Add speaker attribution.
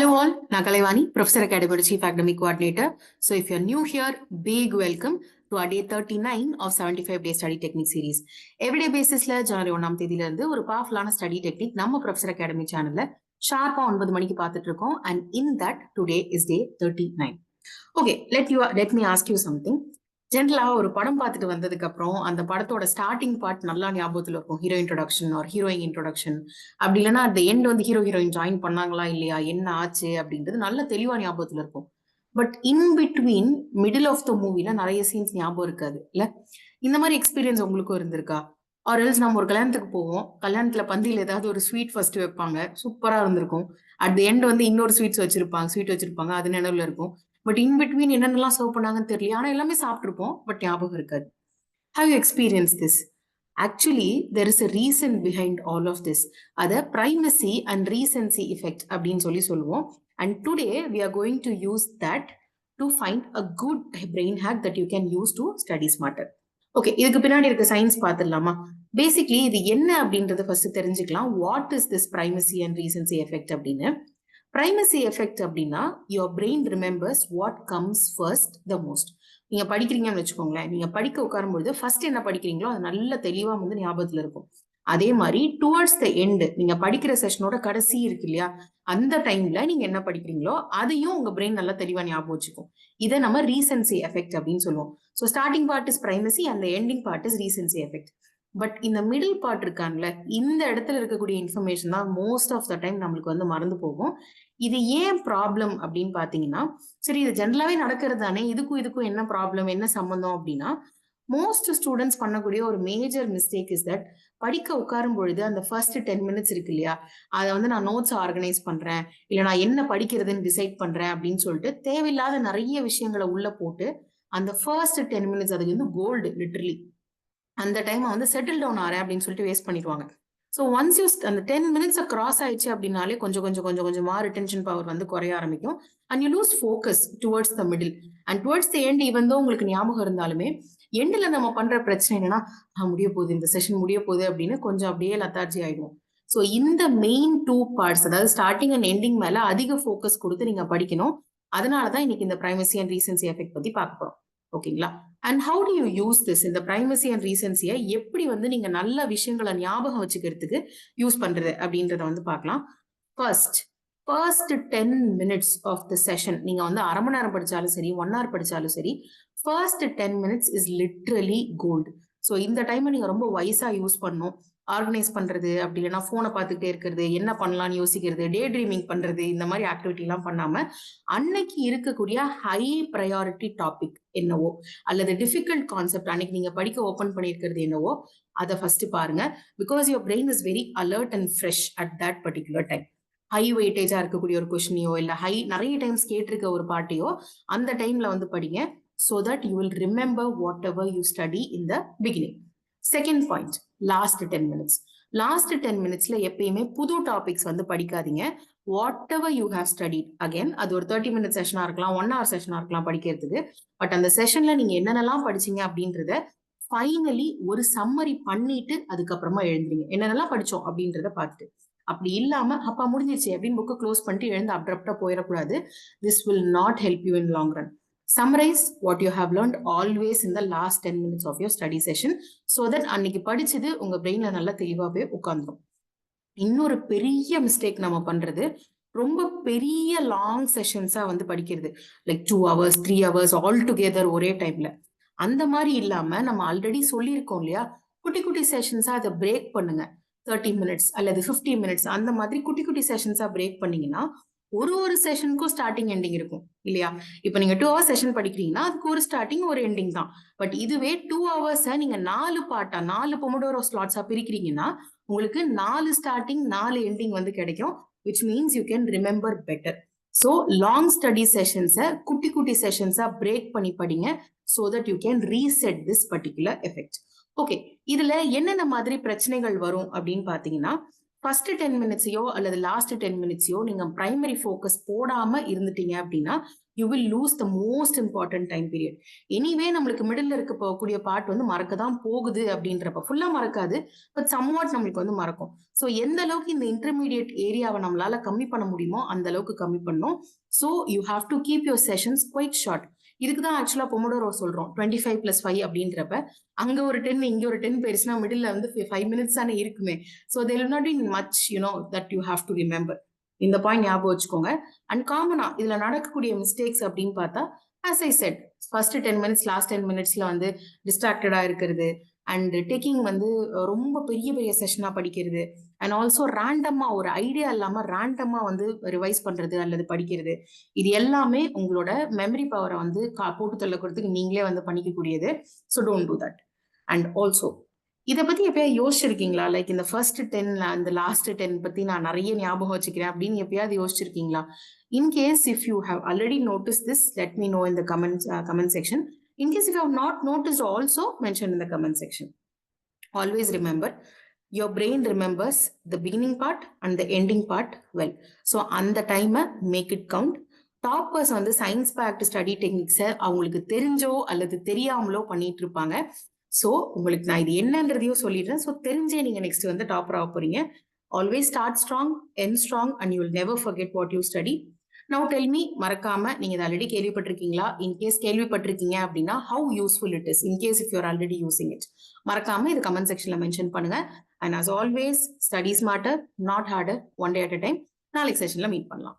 Speaker 1: Hello all, நான் Kalaivani, Professor Academy Chief Academic Coordinator. So if you're new here, big welcome to our day 39 of 75 day study technique series. Everyday basisல ஜனவரி 1ஆம் தேதியில இருந்து ஒரு பவர்ஃபுல்லான study technique நம்ம Professor Academy சேனல்ல ஷார்ப்பா 9 மணிக்கு பார்த்துட்டு இருக்கோம். And in that today is day 39. Okay, let me ask you something. ஜென்ரலா ஒரு படம் பார்த்துட்டு வந்ததுக்கு அப்புறம் அந்த படத்தோட ஸ்டார்டிங் பார்ட் நல்லா ஞாபகத்துல இருக்கும். Hero introduction or heroine introduction, அப்படி இல்லைன்னா அந்த எண்ட் வந்து ஹீரோயின் ஜாயின் பண்ணாங்களா இல்லையா, என்ன ஆச்சு அப்படின்றது நல்ல தெளிவா ஞாபகத்துல இருக்கும். But in between middle of the மூவில நிறைய சீன்ஸ் ஞாபகம் இருக்காது இல்ல. இந்த மாதிரி எக்ஸ்பீரியன்ஸ் உங்களுக்கும் இருந்திருக்கா? ஆர் எல்ஸ் நம்ம ஒரு கல்யாணத்துக்கு போவோம், கல்யாணத்துல பந்தியில் ஏதாவது ஒரு ஸ்வீட் ஃபர்ஸ்ட் வைப்பாங்க, சூப்பரா இருந்திருக்கும். அட் த எண்ட் வந்து இன்னொரு ஸ்வீட் வச்சிருப்பாங்க, அது நினைவுல இருக்கும். பட் இன் பிட்வீன் என்னென்னலாம் சர்வ் பண்ணாங்கன்னு தெரியல, ஆனா எல்லாமே சாப்பிட்டுருப்போம், பட் ஞாபகம் இருக்காது. Have you experienced this? Actually, there is a reason behind all of this. அது primacy and recency effect அப்படின்னு சொல்லுவோம். And today we are going to use that to find a good brain hack that you can use to study smarter. Okay, இதுக்கு பின்னாடி இருக்க science பார்த்துடலாமா? Basically இது என்ன அப்படின்றத ஃபர்ஸ்ட் தெரிஞ்சுக்கலாம். What is this primacy and recency effect அப்படின்னு. Primacy effect அப்படின்னா your brain remembers what comes first the most. நீங்க படிக்கிறீங்கன்னு வச்சுக்கோங்களேன், நீங்க படிக்க உட்காரும்பொழுது ஃபர்ஸ்ட் என்ன படிக்கிறீங்களோ அது நல்ல தெளிவா வந்து ஞாபகத்துல இருக்கும். அதே மாதிரி டுவர்ட்ஸ் த எண்ட், நீங்க படிக்கிற செஷனோட கடைசி இருக்கு இல்லையா, அந்த டைம்ல நீங்க என்ன படிக்கிறீங்களோ அதையும் உங்க பிரெயின் நல்லா தெளிவா ஞாபகம் வச்சுக்கும். இதை நம்ம ரீசன்சி எஃபெக்ட் அப்படின்னு சொல்லுவோம். So starting part is primacy and ending part is recency effect. But இந்த மிடில் பார்ட் இருக்காங்கல்ல, இந்த இடத்துல இருக்கக்கூடிய இன்ஃபர்மேஷன் தான் மோஸ்ட் ஆஃப் த டைம் நம்மளுக்கு வந்து மறந்து போகும். இது ஏன் ப்ராப்ளம் அப்படின்னு பாத்தீங்கன்னா, சரி இது ஜென்ரலாவே நடக்கிறது தானே, இதுக்கும் என்ன ப்ராப்ளம், என்ன சம்பந்தம் அப்படின்னா, மோஸ்ட் ஸ்டூடெண்ட்ஸ் பண்ணக்கூடிய ஒரு மேஜர் மிஸ்டேக் இஸ் தட் படிக்க உட்காரும் பொழுது அந்த ஃபர்ஸ்ட் 10 மினிட்ஸ் இருக்கு இல்லையா, அதை வந்து நான் நோட்ஸ் ஆர்கனைஸ் பண்றேன், இல்ல நான் என்ன படிக்கிறதுன்னு டிசைட் பண்றேன் அப்படின்னு சொல்லிட்டு தேவையில்லாத நிறைய விஷயங்களை உள்ள போட்டு அந்த ஃபர்ஸ்ட் 10 மினிட்ஸ் அதுக்கு வந்து கோல்டு லிட்டரலி அந்த டைம் வந்து செட்டில் டவுன் ஆறேன் அப்படின்னு சொல்லிட்டு வேஸ்ட் பண்ணிடுவாங்க. ஸோ ஒன்ஸ் யூ அந்த 10 மினிட்ஸ் கிராஸ் ஆயிடுச்சு அப்படின்னாலே கொஞ்சமா ரிட்டென்ஷன் பவர் வந்து குறைய ஆரம்பிக்கும். And you lose focus towards the middle and towards the end. Even though உங்களுக்கு ஞாபகம் இருந்தாலுமே எண்ட்ல நம்ம பண்ற பிரச்சனை என்னன்னா, முடிய போகுது, இந்த செஷன் முடிய போகுது அப்படின்னு கொஞ்சம் அப்படியே லத்தார்ஜி ஆயிடுவோம். ஸோ இந்த மெயின் 2 பார்ட்ஸ், அதாவது ஸ்டார்டிங் அண்ட் எண்டிங் மேல அதிக ஃபோக்கஸ் கொடுத்து நீங்க படிக்கணும். அதனாலதான் இன்னைக்கு இந்த பிரைமசி அண்ட் ரீசன்சி எஃபெக்ட் பத்தி பார்க்க போறோம். ஓகேங்களா? And how to you use this? இந்த பிரைமசி அண்ட் ரீசன்சியை எப்படி வந்து நீங்க நல்ல விஷயங்களை ஞாபகம் வச்சுக்கிறதுக்கு யூஸ் பண்றது அப்படின்றத வந்து பார்க்கலாம். First 10 minutes of the session, நீங்க வந்து அரை மணி நேரம் படிச்சாலும் சரி, 1 hour படிச்சாலும் சரி, first 10 minutes is literally gold. So இந்த டைமை நீங்க ரொம்ப வைஸா யூஸ் பண்ணணும். ஆர்கனைஸ் பண்றது, அப்படி இல்லைன்னா போனை பார்த்துக்கிட்டே இருக்கிறது, என்ன பண்ணலாம்னு யோசிக்கிறது, டே ட்ரீமிங் பண்றது, இந்த மாதிரி ஆக்டிவிட்டி எல்லாம் பண்ணாம அன்னைக்கு இருக்கக்கூடிய ஹை ப்ரையாரிட்டி டாபிக் என்னவோ அல்லது டிஃபிகல்ட் கான்செப்ட் அன்னைக்கு நீங்க படிக்க ஓபன் பண்ணிருக்கிறது என்னவோ அதை ஃபர்ஸ்ட் பாருங்க. Because your brain is very alert and fresh at that particular time. High வெயிட்டேஜா இருக்கக்கூடிய ஒரு கொஸ்டினையோ இல்ல நிறைய டைம்ஸ் கேட்டிருக்க ஒரு பார்ட்டியோ அந்த டைம்ல வந்து படிங்க. so that you will remember whatever you study in the beginning. Second point, last 10 minutes. Last 10 மினிட்ஸ்ல எப்பயுமே புது டாபிக்ஸ் வந்து படிக்காதீங்க. Whatever you have studied, again அது ஒரு 30 மினிட் செஷனா இருக்கலாம், 1 hour செஷனா இருக்கலாம் படிக்கிறதுக்கு. பட் அந்த செஷன்ல நீங்க என்னென்னலாம் படிச்சீங்க அப்படின்றத ஃபைனலி ஒரு சம்மரி பண்ணிட்டு அதுக்கப்புறமா எழுந்துறீங்க. என்னென்னலாம் படிச்சோம் அப்படின்றத பார்த்துட்டு. அப்படி இல்லாம அப்பா முடிஞ்சிருச்சு அப்படின்னு புக்கை க்ளோஸ் பண்ணிட்டு எழுந்து அப்ரப்டா போயிடக்கூடாது. This will not help you in long run. Summarize what you have learned always in the last 10 minutes of your study session so that அன்னைக்கு படிச்சது உங்க பிரெயின்ல நல்லா தெளிவாவே உட்கார்ந்துரும். இன்னொரு பெரிய மிஸ்டேக் நம்ம பண்றது, ரொம்ப பெரிய லாங் செஷன்ஸா வந்து படிக்கிறது, like 2 hours 3 hours all together ஒரே டைம்ல. அந்த மாதிரி இல்லாம நம்ம ஆல்ரெடி சொல்லியிருக்கோம் இல்லையா, குட்டி குட்டி செஷன்ஸா அதை பிரேக் பண்ணுங்க. 30 மினிட்ஸ் அல்லது 50 மினிட்ஸ் அந்த மாதிரி குட்டி குட்டி செஷன்ஸா பிரேக் பண்ணீங்கன்னா ஒரு செஷனுக்கும் ஸ்டார்டிங் எண்டிங் இருக்கும் இல்லையா. இப்ப நீங்க 2 hours செஷன் படிக்கிறீங்கன்னா அதுக்கு ஒரு ஸ்டார்டிங் ஒரு எண்டிங் தான். பட் இதுவே 2 hours நீங்க 4 பார்ட்டா 4 பொமோடோரோ ஸ்லாட்ஸா பிரிக்கிறீங்கன்னா உங்களுக்கு 4 ஸ்டார்டிங் 4 எண்டிங் வந்து கிடைக்கும், which means you can remember better. So long study செஷன்ஸை குட்டி குட்டி செஷன்ஸா பிரேக் பண்ணி படிங்க so that you can reset this particular effect. Okay, இதுல என்னென்ன மாதிரி பிரச்சனைகள் வரும் அப்படின்னு பாத்தீங்கன்னா, ஃபர்ஸ்ட் 10 மினிட்ஸையோ அல்லது லாஸ்ட் 10 மினிட்ஸையோ நீங்க பிரைமரி ஃபோக்கஸ் போடாம இருந்துட்டீங்க அப்படின்னா you will lose the most important time period. Anyway நம்மளுக்கு மிடில் இருக்க போகக்கூடிய பார்ட் வந்து மறக்க தான் போகுது அப்படின்றப்ப ஃபுல்லா மறக்காது, பட் சம்வாட் நம்மளுக்கு வந்து மறக்கும். ஸோ எந்த அளவுக்கு இந்த இன்டர்மீடியட் ஏரியாவை நம்மளால கம்மி பண்ண முடியுமோ அந்த அளவுக்கு கம்மி பண்ணும். So you have to keep your sessions quite short. இதுக்கு தான் ஆக்சுவலா பொமோடோரோ சொல்றோம் 25+5 அப்படின்றப்ப அங்க ஒரு 10 இங்க ஒரு 10 போயிடுச்சுன்னா மிடில் வந்து 5 minutes தானே இருக்குமே. So there will not be much that you have to remember. இந்த பாயிண்ட் ஞாபகம் வச்சுக்கோங்க. அண்ட் காமனா இதுல நடக்கக்கூடிய மிஸ்டேக்ஸ் அப்படின்னு பார்த்தா, as I said, first 10 minutes last 10 minutesல வந்து டிஸ்ட்ராக்டடா இருக்கிறது, அண்ட் டேக்கிங் வந்து ரொம்ப பெரிய பெரிய செஷனா படிக்கிறது, அண்ட் ஆல்சோ ரேண்டமா ஒரு ஐடியா இல்லாம ரேண்டமா வந்து ரிவைஸ் பண்றது அல்லது படிக்கிறது, இது எல்லாமே உங்களோட மெமரி பவரை வந்து போட்டு தள்ளக்கிறதுக்கு நீங்களே வந்து பண்ணிக்கக்கூடியது. So don't do that. And also இதை பத்தி எப்பயாவது யோசிச்சிருக்கீங்களா? லைக் இந்த ஃபர்ஸ்ட் 10 அந்த லாஸ்ட் 10 பத்தி நான் நிறைய ஞாபகம் வச்சுக்கிறேன் அப்படின்னு எப்பயாவது யோசிச்சிருக்கீங்களா? In case if you have already noticed this, let me know in the comment section. In case if you have not noticed, also mention in the comment section. Always remember, your brain remembers the beginning part and the ending part well. So அந்த டைமை make it count. Toppers வந்து science fact study டெக்னிக்ஸை அவங்களுக்கு தெரிஞ்சோ அல்லது தெரியாமலோ பண்ணிட்டு இருப்பாங்க. So உங்களுக்கு நான் இது என்னன்றதையும் சொல்லிடுறேன். ஸோ தெரிஞ்சே நீங்க நெக்ஸ்ட் வந்து டாப்பர் ஆக போறீங்க. Always start strong, end strong, and you will never forget what you study. Now tell me, மறக்காம நீங்க இதை ஆல்ரெடி கேள்விப்பட்டிருக்கீங்களா? இன்கேஸ் கேள்விப்பட்டிருக்கீங்க அப்படின்னா how useful it is, in case if your already using it, மறக்காம இது கமெண்ட் செக்ஷன்ல மென்ஷன் பண்ணுங்க. And as always, study smarter, not harder, one day at a time. நாளைக்கு செஷன்ல மீட் பண்ணலாம்.